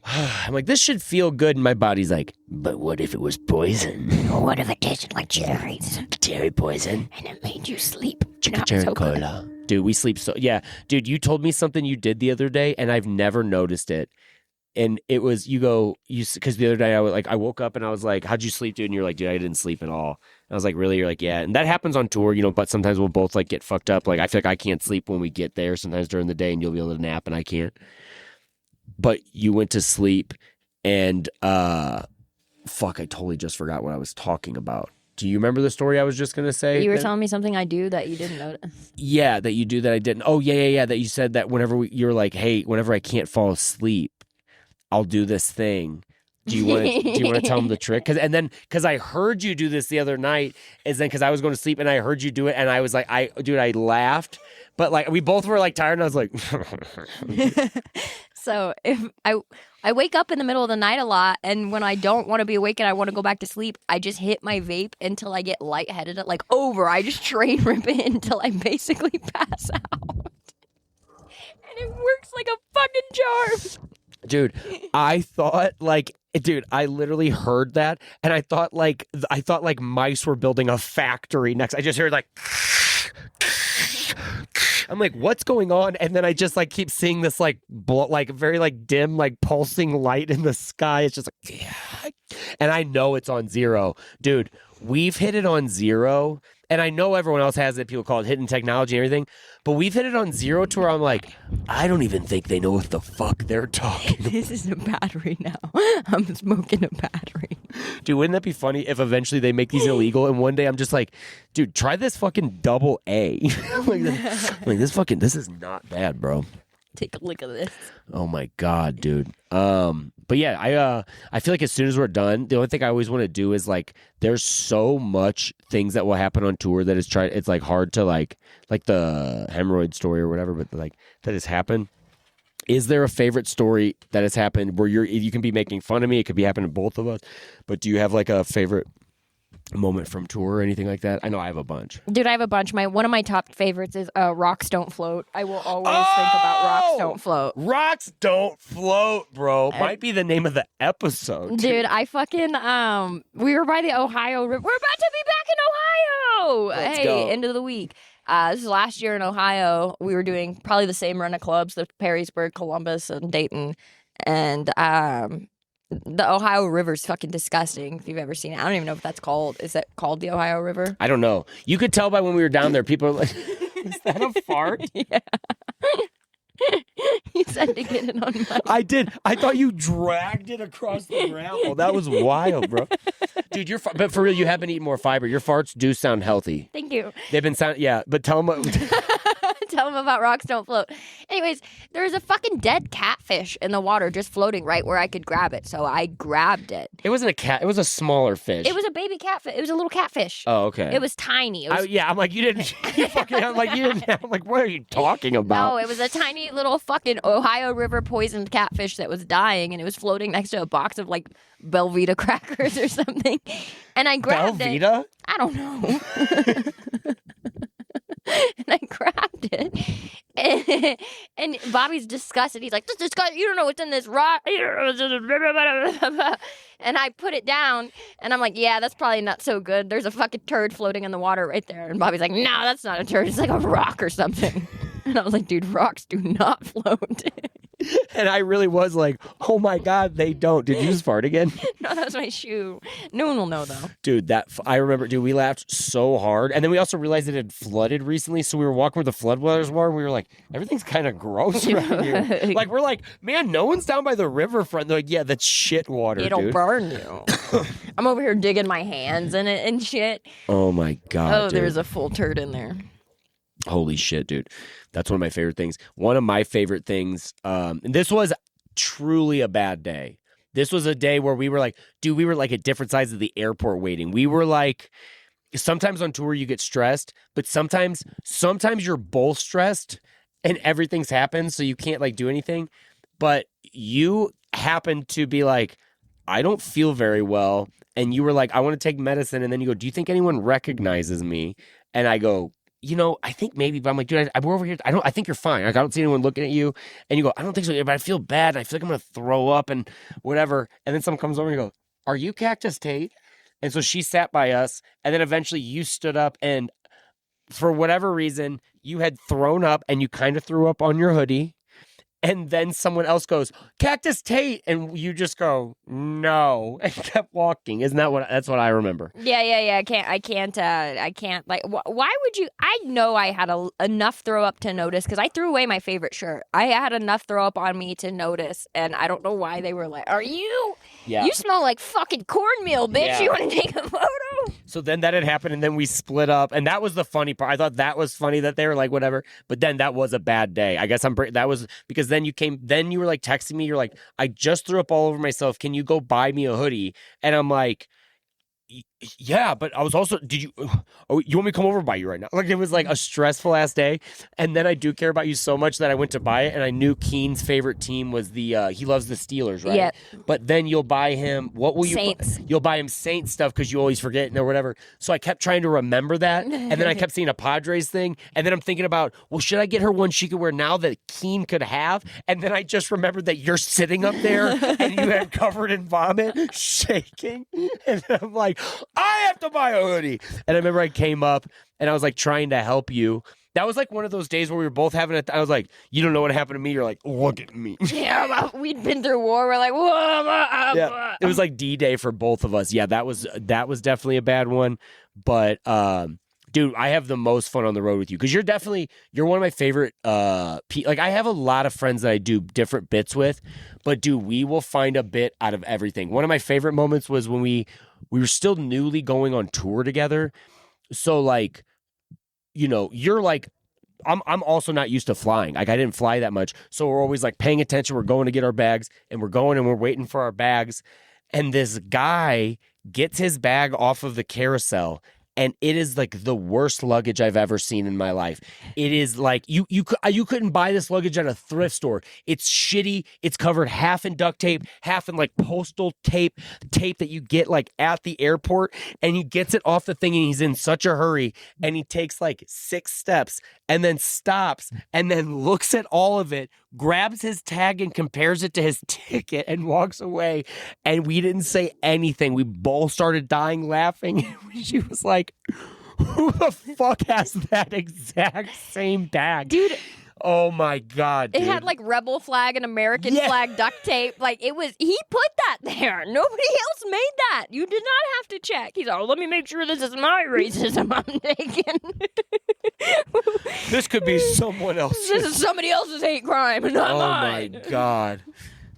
I'm like, this should feel good. And my body's like, but what if it was poison? What if it tasted like cherries? Cherry poison. And it made you sleep. Not Cherry so good. cola. Dude, we sleep so... Yeah. Dude, you told me something you did the other day, and I've never noticed it. And it was, because the other day I woke up and I was like, how'd you sleep, dude? And you're like, dude, I didn't sleep at all. And I was like, really? You're like, yeah. And that happens on tour, but sometimes we'll both like get fucked up. Like, I feel like I can't sleep when we get there sometimes during the day, and you'll be able to nap and I can't. But you went to sleep and, I totally just forgot what I was talking about. Do you remember the story I was just going to say? You were telling me something I do that you didn't notice. Yeah, that you do that I didn't. Oh, yeah. That you said that you're like, hey, whenever I can't fall asleep, I'll do this thing. Do you want to tell them the trick? Because I heard you do this the other night, because I was going to sleep and I heard you do it, and I was like, I laughed, but like we both were like tired, and I was like, so if I wake up in the middle of the night a lot, and when I don't want to be awake and I want to go back to sleep, I just hit my vape until I get lightheaded. I just train rip it until I basically pass out, and it works like a fucking charm. Dude, I literally heard that, and I thought mice were building a factory next. I just heard like, I'm like, what's going on? And then I just like keep seeing this very dim, pulsing light in the sky. It's just like, yeah. And I know it's on zero. Dude, we've hit it on zero. And I know everyone else has it. People call it hidden technology and everything. But we've hit it on zero to where I'm like, I don't even think they know what the fuck they're talking about. This is a battery now. I'm smoking a battery. Dude, wouldn't that be funny if eventually they make these illegal and one day I'm just like, dude, try this fucking double A. This is not bad, bro. Take a look at this. Oh my God, dude. But yeah, I feel like as soon as we're done, the only thing I always want to do is there's so much things that will happen on tour that it's like hard to like the hemorrhoid story or whatever, but that has happened. Is there a favorite story that has happened where you can be making fun of me? It could be happening to both of us, but do you have like a favorite moment from tour or anything like that? I know I have a bunch. Dude, I have a bunch. One of my top favorites is Rocks Don't Float. I will always think about Rocks Don't Float. Rocks Don't Float, bro. Might be the name of the episode. Dude, I fucking we were by the Ohio River. We're about to be back in Ohio. Let's go. End of the week. This is last year in Ohio. We were doing probably the same run of clubs, the Perrysburg, Columbus, and Dayton. And the Ohio River's fucking disgusting, if you've ever seen it. I don't even know if that's called. Is that called the Ohio River? I don't know. You could tell by when we were down there, people are like, is that a fart? Yeah. You said to get it on my... I did. I thought you dragged it across the gravel. That was wild, bro. Dude, but for real, you have been eating more fiber. Your farts do sound healthy. Thank you. They've been yeah, but tell them... Tell them about Rocks Don't Float. Anyways, there was a fucking dead catfish in the water just floating right where I could grab it. So I grabbed it. It wasn't a cat. It was a smaller fish. It was a baby catfish. It was a little catfish. Oh, okay. It was tiny. I'm like, you didn't. I'm like, what are you talking about? No, it was a tiny little fucking Ohio River poisoned catfish that was dying, and it was floating next to a box of like Belvita crackers or something. And I grabbed it. Belvita? I don't know. And I grabbed it, and Bobby's disgusted. He's like, "This is disgusting. You don't know what's in this rock." And I put it down, and I'm like, "Yeah, that's probably not so good. There's a fucking turd floating in the water right there." And Bobby's like, "No, that's not a turd. It's like a rock or something." And I was like, "Dude, rocks do not float." And I really was like, oh my God, they don't. Did you just fart again? No, that was my shoe. No one will know, though. Dude, I remember, we laughed so hard. And then we also realized it had flooded recently. So we were walking where the floodwaters were. And we were like, everything's kind of gross around here. Like, we're like, man, no one's down by the riverfront. They're like, yeah, that's shit water, It'll burn you. I'm over here digging my hands in it and shit. Oh my God, Oh, dude. There's a full turd in there. Holy shit, dude. That's one of my favorite things. One of my favorite things, and this was truly a bad day. This was a day where we were like, dude, we were like at different sides of the airport waiting. We were like, sometimes on tour you get stressed, but sometimes you're both stressed and everything's happened, so you can't like do anything. But you happen to be like, I don't feel very well. And you were like, I want to take medicine. And then you go, do you think anyone recognizes me? And I go, I think maybe, but I'm like, dude, we're over here. I think you're fine. Like, I don't see anyone looking at you. And you go, I don't think so, but I feel bad. I feel like I'm going to throw up and whatever. And then someone comes over and you go, are you Cactus Tate? And so she sat by us. And then eventually you stood up, and for whatever reason, you had thrown up and you kind of threw up on your hoodie. And then someone else goes, Cactus Tate, and you just go, no, and kept walking. Isn't that that's what I remember? Yeah. I can't. Like, why would you? I know I had enough throw up to notice because I threw away my favorite shirt. I had enough throw up on me to notice, and I don't know why they were like, "Are you? Yeah. You smell like fucking cornmeal, bitch. Yeah. You want to take a photo?" So then that had happened, and then we split up, and that was the funny part. I thought that was funny that they were like, whatever, but then that was a bad day. I guess that was because then you were like texting me, you're like, I just threw up all over myself. Can you go buy me a hoodie? And I'm like, yeah, but I was also, you want me to come over and buy you right now? Like, it was like a stressful ass day. And then I do care about you so much that I went to buy it, and I knew Keen's favorite team was he loves the Steelers, right? Yep. But then you'll buy him, what will you? Saints. You'll buy him Saints stuff because you always forget or whatever. So I kept trying to remember that. And then I kept seeing a Padres thing. And then I'm thinking about, well, should I get her one she could wear now that Keen could have? And then I just remembered that you're sitting up there and you have covered in vomit, shaking. And then I'm like, I have to buy a hoodie. And I remember I came up and I was like trying to help you. That was like one of those days where we were both having I was like, you don't know what happened to me. You're like, look at me. Yeah, we'd been through war. We're like, whoa. Yeah. It was like D-Day for both of us. Yeah, that was definitely a bad one. But dude, I have the most fun on the road with you because you're one of my favorite. Like, I have a lot of friends that I do different bits with, but dude, we will find a bit out of everything. One of my favorite moments was when we were still newly going on tour together. So like, you're like, I'm also not used to flying. Like, I didn't fly that much. So we're always like paying attention. We're going to get our bags, and we're going and we're waiting for our bags. And this guy gets his bag off of the carousel, and it is like the worst luggage I've ever seen in my life. It is like you couldn't buy this luggage at a thrift store. It's shitty. It's covered half in duct tape, half in like postal tape that you get like at the airport. And he gets it off the thing, and he's in such a hurry, and he takes like 6 steps and then stops and then looks at all of it, grabs his tag and compares it to his ticket and walks away. And we didn't say anything. We both started dying laughing. She was like, who the fuck has that exact same tag? Dude. Oh my God, dude. It had like rebel flag and American flag duct tape. Like, he put that there. Nobody else made that. You did not have to check. He's like, let me make sure this is my racism I'm taking. This could be someone else's. This is somebody else's hate crime, not mine. Oh my God.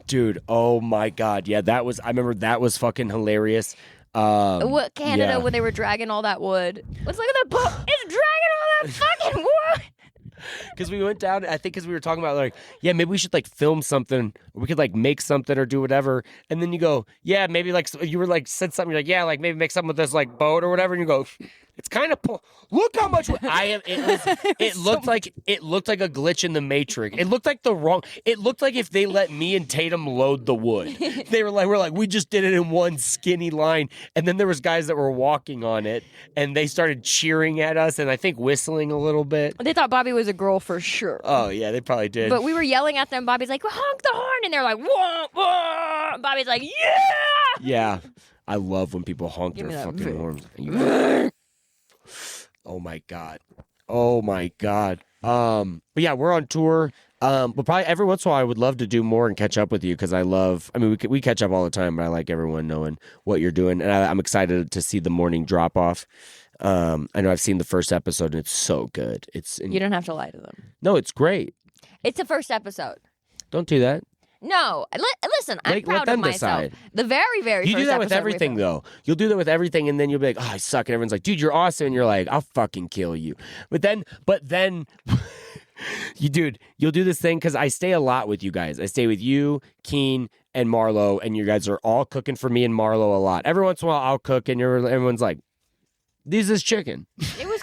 Dude, oh my God. Yeah, I remember that was fucking hilarious. What, Canada, when they were dragging all that wood? Let's look at the boat. It's dragging all that fucking wood. Because we went down, I think because we were talking about like, yeah, maybe we should like film something. Or we could like make something or do whatever. And then you go, yeah, maybe like, you were like, said something, you're like, yeah, like maybe make something with this like boat or whatever. And you go, it's kind of, look how much I am. It looked like a glitch in the Matrix. It looked like it looked like if they let me and Tatum load the wood. We're like, we just did it in one skinny line. And then there was guys that were walking on it, and they started cheering at us and I think whistling a little bit. They thought Bobby was a girl for sure. Oh yeah, they probably did. But we were yelling at them. Bobby's like, well, honk the horn. And they're like, whoa, whoa. Bobby's like, yeah. Yeah. I love when people honk their fucking horns. Oh my God. But yeah, we're on tour. But probably every once in a while I would love to do more and catch up with you because we catch up all the time, but I like everyone knowing what you're doing. And I'm excited to see the morning drop off. I know I've seen the first episode and it's so good. You don't have to lie to them. No, it's great. It's the first episode. Don't do that. No, listen, I'm proud of myself. Decide. The very, very you first do that with episode everything, though. You'll do that with everything, and then you'll be like, oh, I suck. And everyone's like, dude, you're awesome. And you're like, I'll fucking kill you. But then you'll do this thing because I stay a lot with you guys. I stay with you, Keen, and Marlo, and you guys are all cooking for me and Marlo a lot. Every once in a while, I'll cook, and everyone's like, this is chicken. It was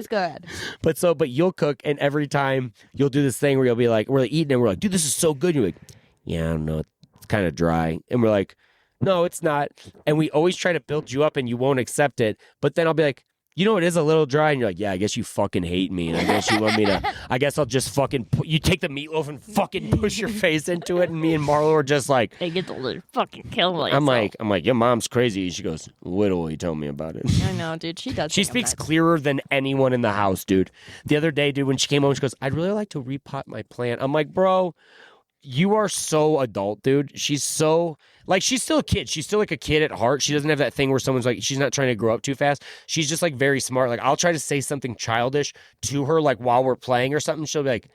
good. But you'll cook, and every time you'll do this thing where you'll be like, we're like eating, and we're like, dude, this is so good. You're like, yeah, I don't know, it's kind of dry. And we're like, no, it's not. And we always try to build you up and you won't accept it. But then I'll be like, you know, it is a little dry. And you're like, yeah, I guess you fucking hate me. And I guess you want me to, I guess I'll just fucking, you take the meatloaf and fucking push your face into it. And me and Marlo are just like, I get to fucking kill myself. I'm like, your mom's crazy. And she goes, literally tell me about it. I know, dude. She does. She speaks clearer than anyone in the house, dude. The other day, dude, when she came home, she goes, I'd really like to repot my plant. I'm like, bro, you are so adult, dude. She's so, like, she's still a kid. She's still like a kid at heart. She doesn't have that thing where someone's like, she's not trying to grow up too fast. She's just like very smart. Like, I'll try to say something childish to her, like while we're playing or something. She'll be like,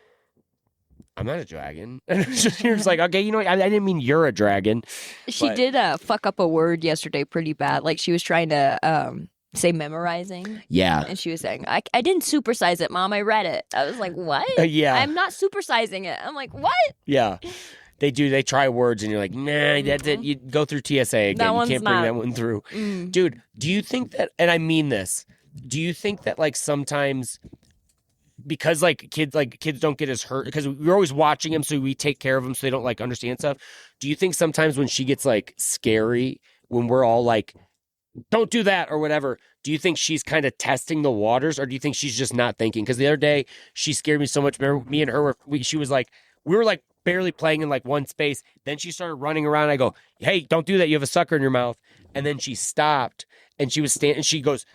I'm not a dragon. And you're just like, okay, you know what? I didn't mean you're a dragon. She did fuck up a word yesterday pretty bad. Like, she was trying to say memorizing. Yeah. And she was saying, I didn't supersize it, Mom. I read it. I was like, what? Yeah. I'm not supersizing it. I'm like, what? Yeah. They do. They try words and you're like, nah, that's it. You go through TSA again. That You can't bring that one through. Dude, do you think that, and I mean this, do you think that like sometimes because like kids don't get as hurt because we're always watching them, so we take care of them so they don't like understand stuff. Do you think sometimes when she gets like scary, when we're all like, don't do that or whatever, do you think she's kind of testing the waters, or do you think she's just not thinking? Because the other day she scared me so much. Remember, me and her she was like, we were like barely playing in like one space. Then she started running around. I go, hey, don't do that. You have a sucker in your mouth. And then she stopped and she was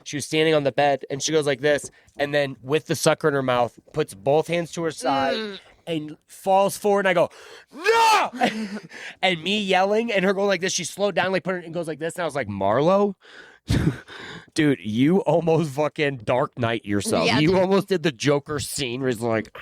she was standing on the bed and she goes like this. And then with the sucker in her mouth, puts both hands to her side and falls forward. And I go, no! And me yelling and her going like this. She slowed down, like put her and goes like this. And I was like, Marlo? Dude, you almost fucking Dark Knight yourself. Yeah, you almost did the Joker scene where he's like,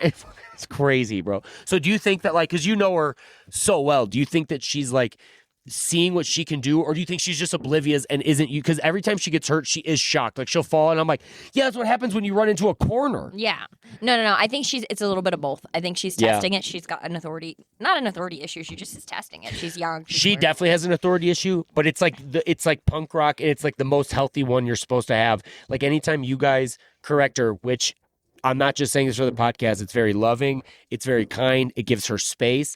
it's crazy, bro. So do you think that, like, because you know her so well, do you think that she's like seeing what she can do, or do you think she's just oblivious and isn't you? Because every time she gets hurt, she is shocked. Like, she'll fall, and I'm like, yeah, that's what happens when you run into a corner. Yeah. No. I think it's a little bit of both. I think she's testing it. She's got not an authority issue. She just is testing it. She's young. She definitely has an authority issue, but it's like punk rock, and it's like the most healthy one you're supposed to have. Like, anytime you guys correct her, which I'm not just saying this for the podcast, it's very loving, it's very kind, it gives her space.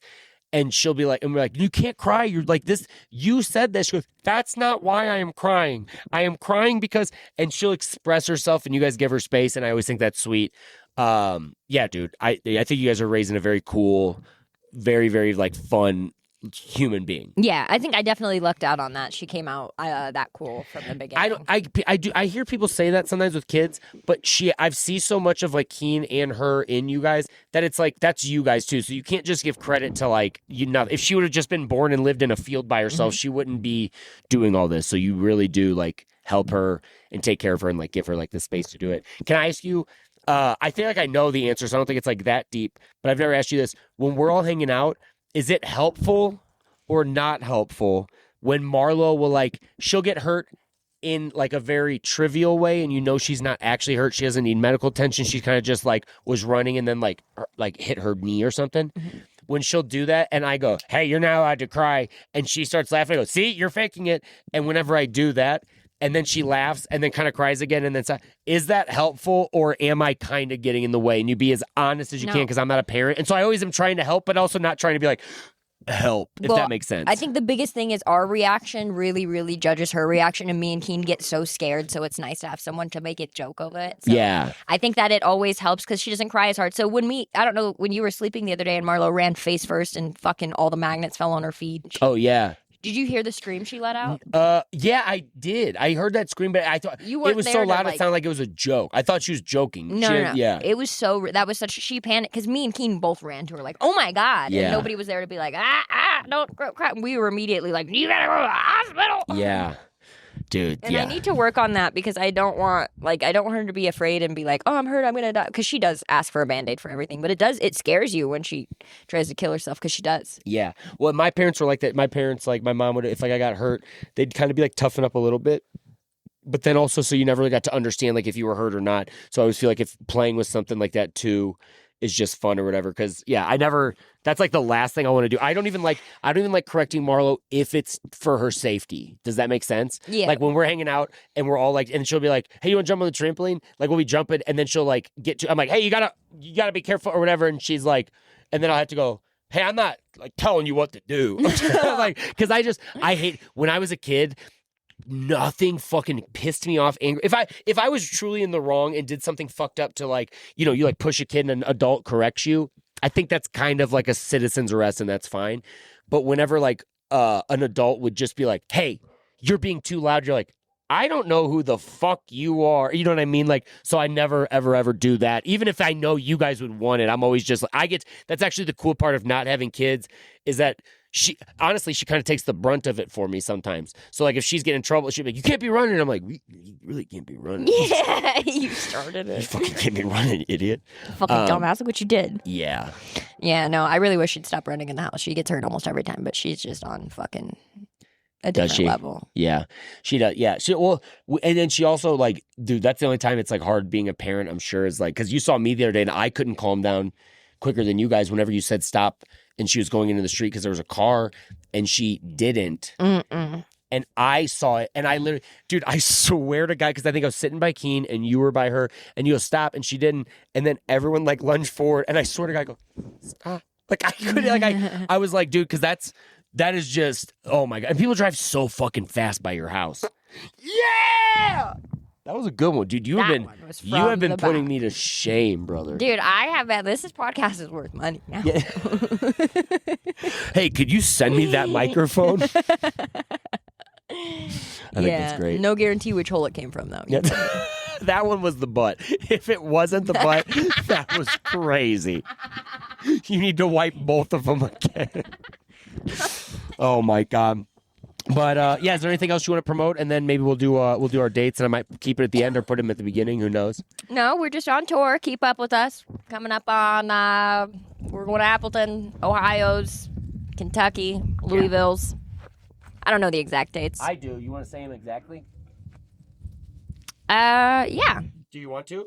And she'll be like, and we're like, you can't cry. You're like this. You said this. She goes, that's not why I am crying. I am crying because, and she'll express herself and you guys give her space. And I always think that's sweet. Yeah, dude, I think you guys are raising a very cool, very, very like fun human being. Yeah, I think I definitely lucked out on that. She came out that cool from the beginning. I hear people say that sometimes with kids, but I've seen so much of like Keen and her in you guys that it's like that's you guys too. So you can't just give credit to like if she would have just been born and lived in a field by herself, she wouldn't be doing all this. So you really do like help her and take care of her and like give her like the space to do it. Can I ask you? I feel like I know the answer, so I don't think it's like that deep. But I've never asked you this. When we're all hanging out, is it helpful or not helpful when Marlo will like, she'll get hurt in like a very trivial way and you know she's not actually hurt, she doesn't need medical attention, she kind of just like was running and then like hit her knee or something. When she'll do that and I go, hey, you're not allowed to cry, and she starts laughing, I go, see, you're faking it. And whenever I do that and then she laughs and then kind of cries again and then is that helpful, or am I kind of getting in the way? And you be as honest as you can, because I'm not a parent, and so I always am trying to help but also not trying to be like help, if that makes sense. I think the biggest thing is our reaction really, really judges her reaction, and me and Keen get so scared, so it's nice to have someone to make a joke of it. So yeah. I think that it always helps because she doesn't cry as hard. So I don't know, when you were sleeping the other day and Marlo ran face first and fucking all the magnets fell on her feet. Oh, yeah. Did you hear the scream she let out? Yeah, I did. I heard that scream, but I thought it was so loud it sounded like it was a joke. I thought she was joking. No. Yeah. It was she panicked because me and Keen both ran to her like, oh my God. Yeah. And nobody was there to be like, don't cry. We were immediately like, you gotta go to the hospital. Yeah. Dude, and I need to work on that because I don't want her to be afraid and be like, oh, I'm hurt, I'm gonna die. Because she does ask for a Band-Aid for everything, but it scares you when she tries to kill herself, because she does. Yeah. Well, my parents were like that. My parents, like my mom would, if like I got hurt, they'd kind of be like toughen up a little bit. But then also, so you never really got to understand like if you were hurt or not. So I always feel like if playing with something like that too is just fun or whatever. Because that's like the last thing I want to do. I don't even like correcting Marlo if it's for her safety. Does that make sense? Yeah. Like when we're hanging out and we're all like, and she'll be like, hey, you want to jump on the trampoline? Like we'll be jumping, and then she'll like I'm like, hey, you gotta be careful or whatever. And she's like, and then I'll have to go, hey, I'm not like telling you what to do. Like, because I hate, when I was a kid, nothing fucking pissed me off. Angry. If I was truly in the wrong and did something fucked up to like, you like push a kid and an adult corrects you, I think that's kind of like a citizen's arrest and that's fine. But whenever like an adult would just be like, hey, you're being too loud, you're like, I don't know who the fuck you are. You know what I mean? Like, so I never, ever do that. Even if I know you guys would want it, I'm always just like, that's actually the cool part of not having kids is that she kind of takes the brunt of it for me sometimes. So like if she's getting in trouble, she'll be like, you can't be running. I'm like, you really can't be running. Yeah, you started it. You fucking can't be running, idiot. Fucking dumbass, look what you did. Yeah. Yeah, no, I really wish she'd stop running in the house. She gets hurt almost every time, but she's just on fucking a different level. Yeah, she does. Yeah, and then she also like, dude, that's the only time it's like hard being a parent. I'm sure is like because you saw me the other day and I couldn't calm down quicker than you guys. Whenever you said stop, and she was going into the street because there was a car, and she didn't. Mm-mm. And I saw it, and I literally, dude, I swear to God, because I think I was sitting by Keen, and you were by her, and you go stop, and she didn't, and then everyone like lunged forward, and I swear to God, I go stop. Like I couldn't, like I was like, dude, because that is just, oh my God. And people drive so fucking fast by your house. Yeah! That was a good one, dude. You have been putting me to shame, brother. Dude, this podcast is worth money now. Yeah. Hey, could you send me that microphone? I think that's great. No guarantee which hole it came from, though. Yeah. That one was the butt. If it wasn't the butt, that was crazy. You need to wipe both of them again. Oh my God. But is there anything else you want to promote? And then maybe we'll do our dates, and I might keep it at the end or put them at the beginning. Who knows? No, we're just on tour. Keep up with us. Coming up on we're going to Appleton, Ohio's, Kentucky, Louisville's. I don't know the exact dates. I do. You want to say them exactly? Yeah. Do you want to?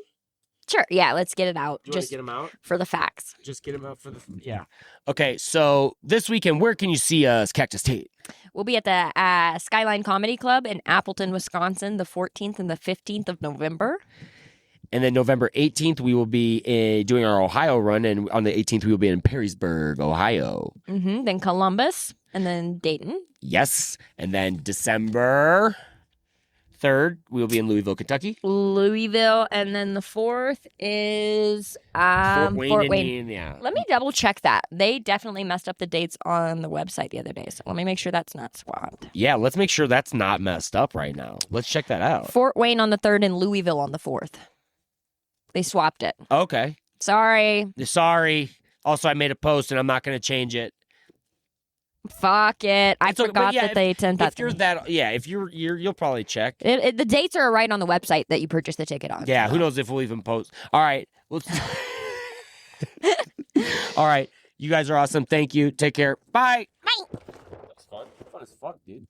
Sure. Yeah, let's get it out. Do you want to get them out? For the facts. Just get them out for the... Yeah. Okay, so this weekend, where can you see us, Cactus Tate? We'll be at the Skyline Comedy Club in Appleton, Wisconsin, the 14th and the 15th of November. And then November 18th, we will be doing our Ohio run, and on the 18th, we will be in Perrysburg, Ohio. Mm-hmm. Then Columbus, and then Dayton. Yes. And then December 3rd, we will be in Louisville, Kentucky. Louisville, and then the 4th is Fort Wayne. Yeah. Let me double check that. They definitely messed up the dates on the website the other day, so let me make sure that's not swapped. Yeah, let's make sure that's not messed up right now. Let's check that out. Fort Wayne on the 3rd and Louisville on the 4th. They swapped it. Okay. Sorry. Also, I made a post, and I'm not going to change it. Fuck it. I forgot that they sent that. If you'll probably check. The dates are right on the website that you purchased the ticket on. Yeah, who knows if we'll even post. All right. All right. You guys are awesome. Thank you. Take care. Bye. Bye. That's fun. Fun as fuck, dude.